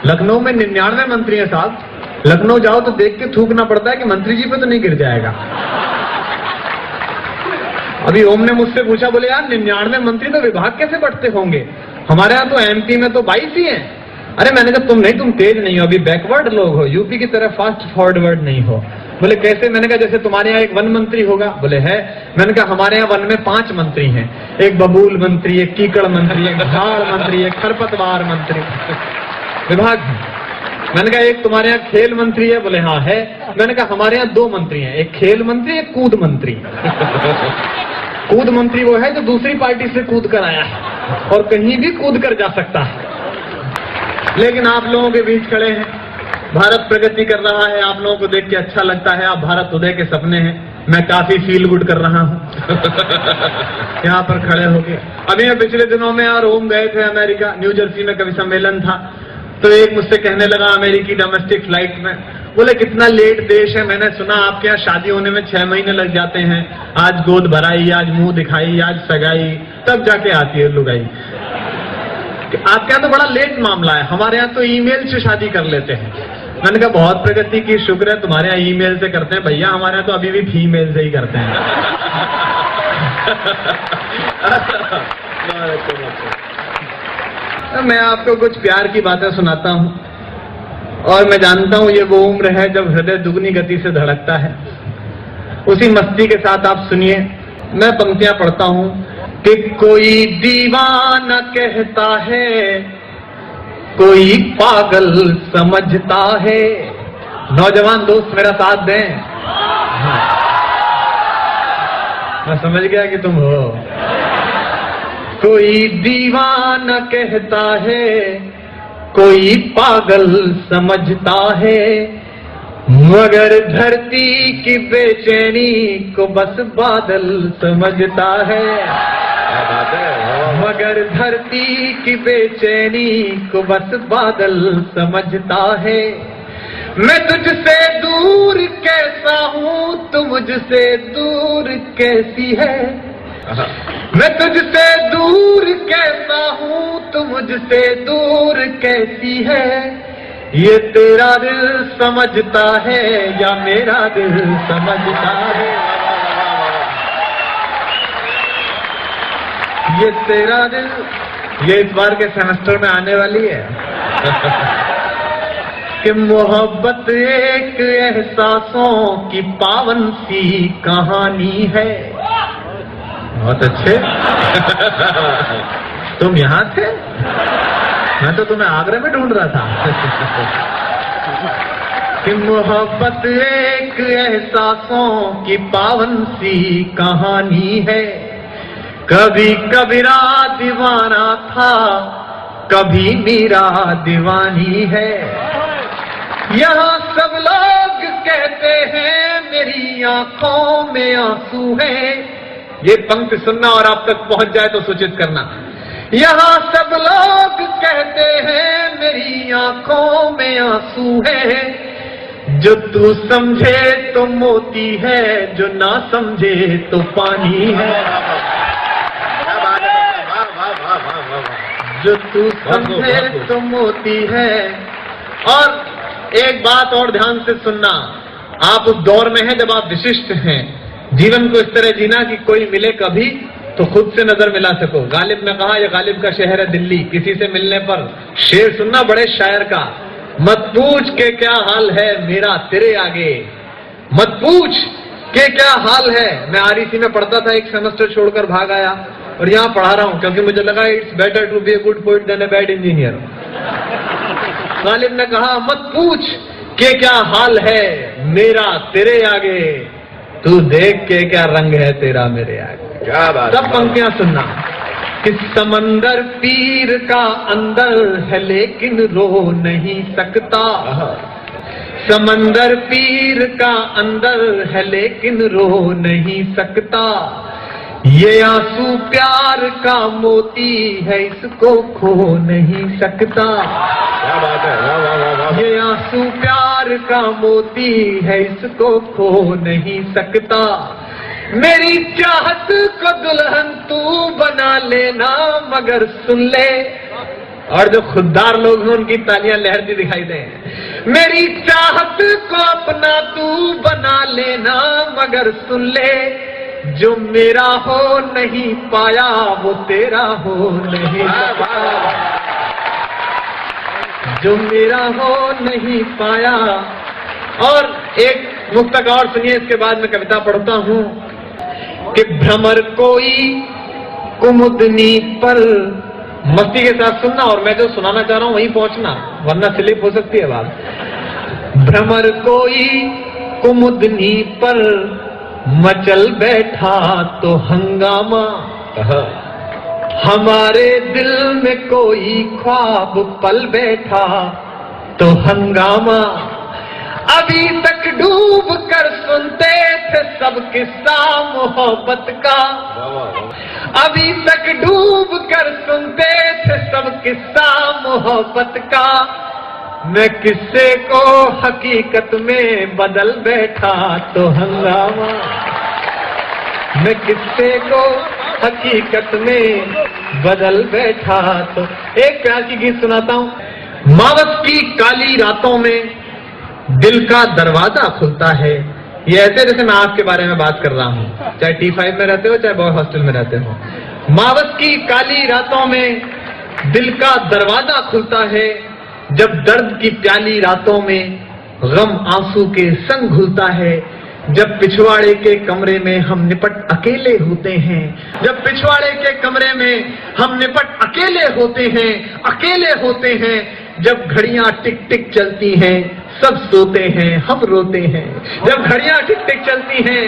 लखनऊ में 99 मंत्री हैं साहब। लखनऊ जाओ तो देख के थूकना पड़ता है कि मंत्री जी पे तो नहीं गिर जाएगा। अभी ओम ने मुझसे पूछा, बोले यार 99 मंत्री तो विभाग कैसे बढ़ते होंगे, हमारे यहाँ तो एमपी में तो 22 ही हैं। अरे मैंने कहा तुम नहीं, तुम तेज नहीं हो, अभी बैकवर्ड लोग हो, यूपी की तरह फास्ट फॉरवर्ड नहीं हो। बोले कैसे? मैंने कहा जैसे तुम्हारे यहाँ एक वन मंत्री होगा। बोले है। मैंने कहा हमारे यहाँ वन में 5 मंत्री हैं, एक बबूल मंत्री, एक कीकड़ मंत्री, एक झाड़ मंत्री, एक खरपतवार मंत्री, विभाग है। मैंने कहा एक तुम्हारे यहाँ खेल मंत्री है? बोले हाँ है। मैंने कहा हमारे यहाँ 2 मंत्री हैं, एक खेल मंत्री, एक कूद मंत्री। कूद मंत्री वो है जो दूसरी पार्टी से कूद कर आया है और कहीं भी कूद कर जा सकता है। लेकिन आप लोगों के बीच खड़े हैं, भारत प्रगति कर रहा है, आप लोगों को देख के अच्छा लगता है, आप भारत उदय के सपने हैं। मैं काफी फील गुड कर रहा हूं यहाँ पर खड़े होके। अभी मैं पिछले दिनों में यार ओम गए थे अमेरिका, न्यू जर्सी में कवि सम्मेलन था, तो एक मुझसे कहने लगा अमेरिकी डोमेस्टिक फ्लाइट में, बोले कितना लेट देश है, मैंने सुना आपके यहाँ शादी होने में 6 महीने लग जाते हैं, आज गोद भराई, आज मुंह दिखाई, आज सगाई, तब जाके आती है लुगाई। आपके यहाँ तो बड़ा लेट मामला है, हमारे यहाँ तो ईमेल से शादी कर लेते हैं। मैंने कहा बहुत प्रगति की, शुक्र है तुम्हारे यहाँ ईमेल से करते हैं, भैया हमारे यहाँ तो अभी भी फीमेल से ही करते हैं। मैं आपको कुछ प्यार की बातें सुनाता हूँ, और मैं जानता हूँ ये वो उम्र है जब हृदय दुगनी गति से धड़कता है। उसी मस्ती के साथ आप सुनिए, मैं पंक्तियां पढ़ता हूँ कि कोई दीवाना कहता है, कोई पागल समझता है। नौजवान दोस्त मेरा साथ दें। मैं समझ गया कि तुम हो। कोई दीवाना कहता है, कोई पागल समझता है, मगर धरती की बेचैनी को बस बादल समझता है। मगर धरती की बेचैनी को बस बादल समझता है। मैं तुझसे दूर कैसा हूँ, तू मुझसे दूर कैसी है। मैं तुझसे दूर कैसा हूँ, तू मुझसे दूर कैसी है। ये तेरा दिल समझता है या मेरा दिल समझता है। ये तेरा दिल, ये इस बार के सेमेस्टर में आने वाली है कि मोहब्बत एक एहसासों की पावन सी कहानी है। बहुत अच्छे। तुम यहाँ थे, मैं तो तुम्हें आगरा में ढूंढ रहा था। कि मोहब्बत एक एहसासों की पावन सी कहानी है। कभी कबीरा दीवाना था, कभी मीरा दीवानी है। यहाँ सब लोग कहते हैं मेरी आंखों में आंसू है। ये पंक्ति सुनना और आप तक पहुंच जाए तो सूचित करना। यहाँ सब लोग कहते हैं मेरी आंखों में आंसू है। जो तू समझे तो मोती है, जो ना समझे तो पानी है। जो तू समझे तो मोती है। और एक बात और ध्यान से सुनना, आप उस दौर में हैं जब आप विशिष्ट हैं। जीवन को इस तरह जीना कि कोई मिले कभी तो खुद से नजर मिला सको। गालिब ने कहा, यह गालिब का शहर है दिल्ली, किसी से मिलने पर शेर सुनना बड़े शायर का, मत पूछ के क्या हाल है मेरा तेरे आगे। मत पूछ के क्या हाल है। मैं आरईसी में पढ़ता था, एक सेमेस्टर छोड़कर भाग आया और यहाँ पढ़ा रहा हूँ क्योंकि मुझे लगा it's better to be a good poet than a bad engineer. Ghalib ने कहा, मत पूछ के क्या हाल है मेरा तेरे आगे, तू देख के क्या रंग है तेरा मेरे आगे। क्या बात। सब पंक्तियां सुनना कि समंदर पीर का अंदर है लेकिन रो नहीं सकता। समंदर पीर का अंदर है लेकिन रो नहीं सकता। ये आंसू प्यार का मोती है, इसको खो नहीं सकता। क्या बात है। वाह वाह वाह वाह। ये आंसू प्यार का मोती है, इसको खो नहीं सकता। मेरी चाहत को दुल्हन तू बना लेना, मगर सुन ले और जो खुददार लोग हैं उनकी तालियां लहरती दिखाई दे। मेरी चाहत को अपना तू बना लेना, मगर सुन ले जो मेरा हो नहीं पाया वो तेरा हो नहीं पाया, जो मेरा हो नहीं पाया। और एक मुक्तक और सुनिए, इसके बाद मैं कविता पढ़ता हूं कि भ्रमर कोई कुमुदनी पर, मस्ती के साथ सुनना और मैं जो सुनाना चाह रहा हूं वहीं पहुंचना, वरना स्लिप हो सकती है बात। भ्रमर कोई कुमुदनी पर मचल बैठा तो हंगामा, हमारे दिल में कोई ख्वाब पल बैठा तो हंगामा। अभी तक डूब कर सुनते थे सब किस्सा मोहब्बत का, अभी तक डूब कर सुनते थे सब किस्सा मोहब्बत का। मैं किस्से को हकीकत में बदल बैठा तो हंगामा, मैं किस्से को हकीकत में बदल बैठा तो। एक प्यार की गीत सुनाता हूं। मावस की काली रातों में दिल का दरवाजा खुलता है। ये ऐसे जैसे मैं आपके बारे में बात कर रहा हूं, चाहे T5 में रहते हो चाहे बॉय हॉस्टल में रहते हो। मावस की काली रातों में दिल का दरवाजा खुलता है, जब दर्द की प्याली रातों में गम आंसू के संग घुलता है। जब पिछवाड़े के कमरे में हम निपट अकेले होते हैं, जब पिछवाड़े के कमरे में हम निपट अकेले होते हैं, अकेले होते हैं। जब घड़ियां टिक टिक चलती हैं सब सोते हैं हम रोते हैं, जब घड़ियां टिक टिक चलती हैं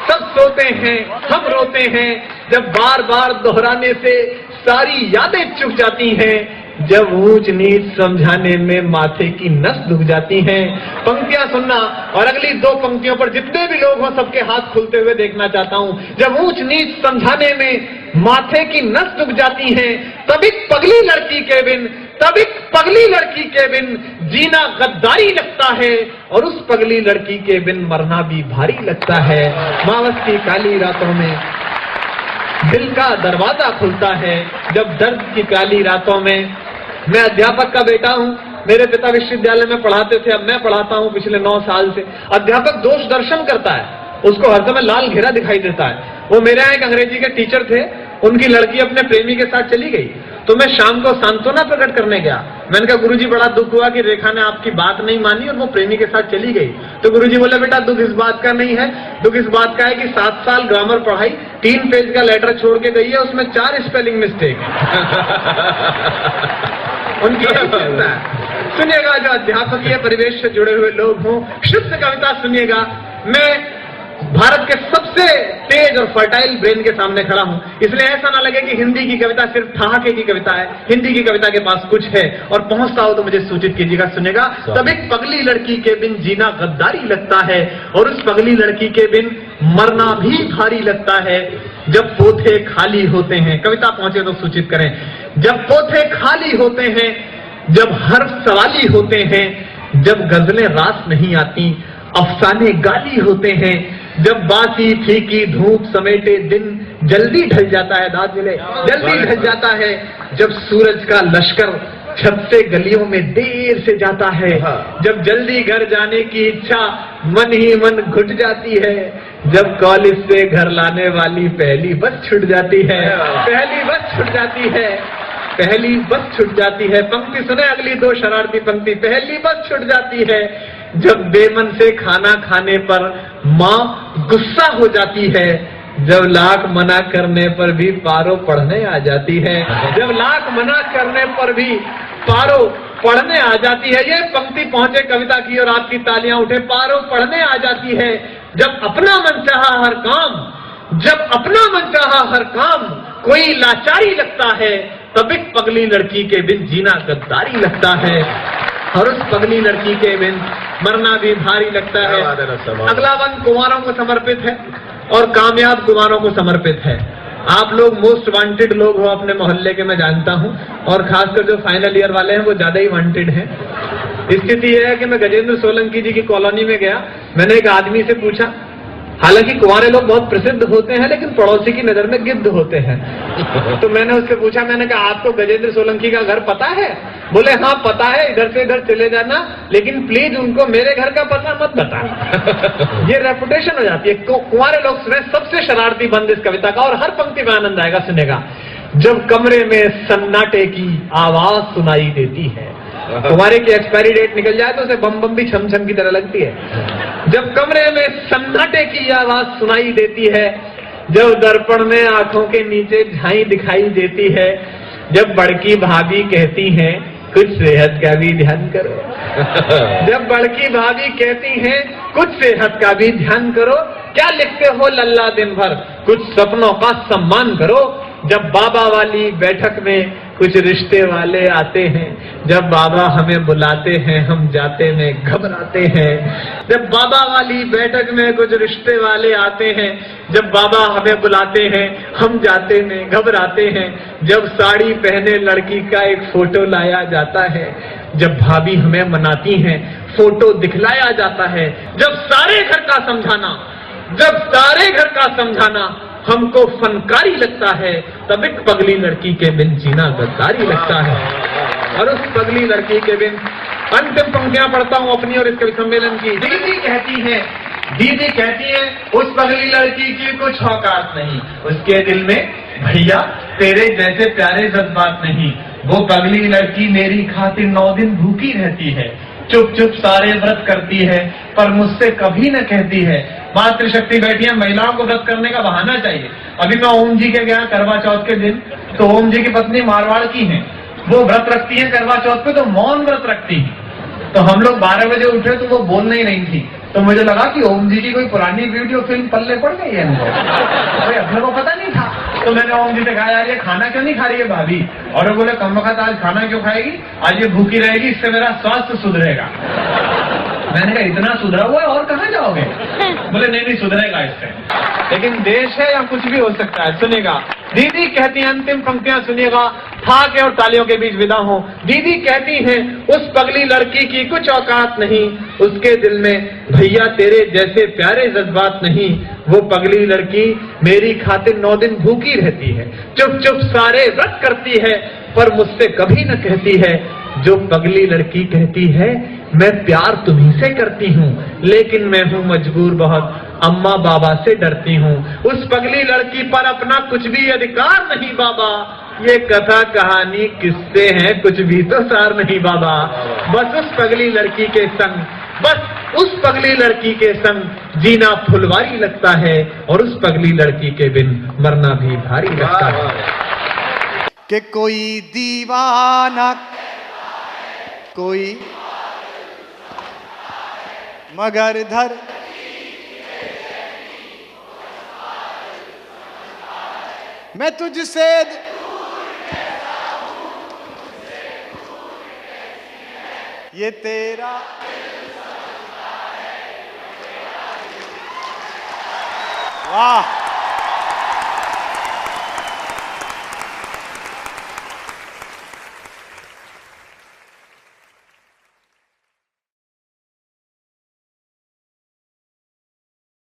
सब सोते हैं हम रोते हैं। जब बार बार दोहराने से सारी यादें चुक जाती हैं, जब ऊंच नीच समझाने में माथे की नस दुख जाती हैं। पंक्तियां सुनना और अगली दो पंक्तियों पर जितने भी लोग हों सबके हाथ खुलते हुए देखना चाहता हूं। जब ऊंच नीच समझाने में माथे की नस दुख जाती है, तब एक पगली लड़की के बिन, तब एक पगली लड़की के बिन जीना गद्दारी लगता है, और उस पगली लड़की के बिन मरना भी भारी लगता है। मावस की काली रातों में दिल का दरवाजा खुलता है, जब दर्द की काली रातों में। मैं अध्यापक का बेटा हूं, मेरे पिता विश्वविद्यालय में पढ़ाते थे, अब मैं पढ़ाता हूं पिछले 9 साल से। अध्यापक दोष दर्शन करता है, उसको हर समय लाल घेरा दिखाई देता है। वो मेरे यहाँ एक अंग्रेजी के टीचर थे, उनकी लड़की अपने प्रेमी के साथ चली गई, तो मैं शाम को सांत्वना प्रकट करने गया। मैंने कहा गुरुजी बड़ा दुख हुआ कि रेखा ने आपकी बात नहीं मानी और वो प्रेमी के साथ चली गई। तो गुरुजी बोले बेटा दुख इस बात का नहीं है, दुख इस बात का है कि 7 साल ग्रामर पढ़ाई, 3 पेज का लेटर छोड़ के गई है, उसमें 4 स्पेलिंग मिस्टेक है। उनकी चिंता है। सुनिएगा, जो अध्यापकीय परिवेश से जुड़े हुए लोग हों, शुद्ध कविता सुनिएगा। मैं भारत के सबसे तेज और फर्टाइल ब्रेन के सामने खड़ा हूं, इसलिए ऐसा ना लगे कि हिंदी की कविता सिर्फ ठहाके की कविता है। हिंदी की कविता के पास कुछ है, और पहुंचता हो तो मुझे सूचित कीजिएगा। सुनेगा, तब एक पगली लड़की के बिन जीना गद्दारी लगता है, और उस पगली लड़की के बिन मरना भी भारी लगता है। जब पोथे खाली होते हैं, कविता पहुंचे तो सूचित करें। जब पोथे खाली होते हैं, जब हर्फ सवाली होते हैं, जब गजलें रास नहीं आती, अफसाने गाली होते हैं। जब बासी फीकी धूप समेटे दिन जल्दी ढल जाता है, दाद मिले, जल्दी ढल जाता है। जब सूरज का लश्कर छत से गलियों में देर से जाता है, जब जल्दी घर जाने की इच्छा मन ही मन घुट जाती है, जब कॉलेज से घर लाने वाली पहली बस छूट जाती है, पहली बस छूट जाती है, पहली बस छूट जाती है। पंक्ति सुने अगली 2 शरारती पंक्ति। पहली बस छूट जाती है जब बेमन से खाना खाने पर माँ गुस्सा हो जाती है, जब लाख मना करने पर भी पारो पढ़ने आ जाती है, जब लाख मना करने पर भी पारो पढ़ने आ जाती है। ये पंक्ति पहुंचे कविता की और आपकी तालियां उठे, पारो पढ़ने आ जाती है। जब अपना मन चाहा हर काम, जब अपना मन चाहा हर काम कोई लाचारी लगता है, तब एक पगली लड़की के बिन जीना गद्दारी लगता है, और उस पगली लड़की के बिन मरना भी भारी लगता है। अगला वन कुमारों को समर्पित है और कामयाब कुमारों को समर्पित है। आप लोग मोस्ट वांटेड लोग हो अपने मोहल्ले के, मैं जानता हूं, और खासकर जो फाइनल ईयर वाले हैं वो ज्यादा ही वांटेड हैं। स्थिति यह है कि मैं गजेंद्र सोलंकी जी की कॉलोनी में गया, मैंने एक आदमी से पूछा हालांकि कुंवारे लोग बहुत प्रसिद्ध होते हैं, लेकिन पड़ोसी की नजर में गिद्ध होते हैं। तो मैंने उससे पूछा, मैंने कहा आपको गजेंद्र सोलंकी का घर पता है? बोले हाँ पता है, इधर से इधर चले जाना, लेकिन प्लीज उनको मेरे घर का पता मत बता। ये रेपुटेशन हो जाती है। कुंवारे लोग सुने सबसे शरारती बंद इस कविता का, और हर पंक्ति में आनंद आएगा सुनेगा। जब कमरे में सन्नाटे की आवाज सुनाई देती है, कुंवारे की एक्सपायरी डेट निकल जाए तो उसे बम बम भी छम छम की तरह लगती है। जब कमरे में सन्नाटे की आवाज सुनाई देती है, जब दर्पण में आंखों के नीचे झाई दिखाई देती है, जब बड़की भाभी कहती हैं कुछ सेहत का भी ध्यान करो, जब बड़की भाभी कहती हैं कुछ सेहत का भी ध्यान करो, क्या लिखते हो लल्ला दिन भर, कुछ सपनों का सम्मान करो। जब बाबा वाली बैठक में कुछ रिश्ते वाले आते हैं, जब बाबा हमें बुलाते हैं हम जाते में घबराते हैं। जब बाबा वाली बैठक में कुछ रिश्ते वाले आते हैं, जब बाबा हमें बुलाते हैं हम जाते में घबराते हैं। जब साड़ी पहने लड़की का एक फोटो लाया जाता है, जब भाभी हमें मनाती हैं फोटो दिखलाया जाता है। जब सारे घर का समझाना, जब सारे घर का समझाना हमको फनकारी लगता है, तब एक पगली लड़की के बिन जीना गद्दारी लगता है। और उस पगली लड़की के बिन अंतिम पंक्तियां पढ़ता हूं अपनी और इस कवि सम्मेलन की। दीदी कहती है, दीदी कहती है उस पगली लड़की की कुछ औकात नहीं, उसके दिल में भैया तेरे जैसे प्यारे जज्बात नहीं। वो पगली लड़की मेरी खातिर 9 दिन भूखी रहती है, चुप चुप सारे व्रत करती है, पर मुझसे कभी न कहती है। मातृशक्ति बैठी है, महिलाओं को व्रत करने का बहाना चाहिए। अभी मैं ओम जी के गया करवा चौथ के दिन, तो ओम जी की पत्नी मारवाड़ की है, वो व्रत रखती है करवा चौथ पे, तो मौन व्रत रखती है। तो हम लोग 12 बजे उठे तो वो बोल नहीं रही थी, तो मुझे लगा कि ओम जी की कोई पुरानी वीडियो फिल्म पल्ले पड़ गई है इनको, अरे अपने को पता नहीं था। तो मैंने ओम जी से कहा यार ये खाना क्यों नहीं खा रही है भाभी? और वो बोले कम वक्त आज खाना क्यों खाएगी, आज ये भूखी रहेगी, इससे मेरा स्वास्थ्य सुधरेगा। मैंने कहा इतना सुधरा हुआ है और कहाँ जाओगे? बोले नहीं सुधरेगा इससे। लेकिन देश है या कुछ भी हो सकता है। सुनेगा दीदी कहती हैं, अंतिम पंक्तियां सुनिएगा, ठाके और तालियों के बीच विदा हो। दीदी कहती हैं उस पगली लड़की की कुछ औकात नहीं, उसके दिल में भैया तेरे जैसे प्यारे जज्बात नहीं। वो पगली लड़की मेरी खातिर 9 दिन भूखी रहती है, चुप चुप सारे व्रत करती है, पर मुझसे कभी न कहती है। जो पगली लड़की कहती है मैं प्यार तुम्ही से करती हूँ, लेकिन मैं हूँ मजबूर बहुत, अम्मा बाबा से डरती हूँ। उस पगली लड़की पर अपना कुछ भी अधिकार नहीं बाबा, ये कथा कहानी किससे है कुछ भी तो सार नहीं बाबा। बस उस पगली लड़की के संग, बस उस पगली लड़की के संग जीना फुलवारी लगता है, और उस पगली लड़की के बिन मरना भी भारी लगता है। कि कोई दीवाना कोई मगर धर मैं तुझसे ये तेरा वाह।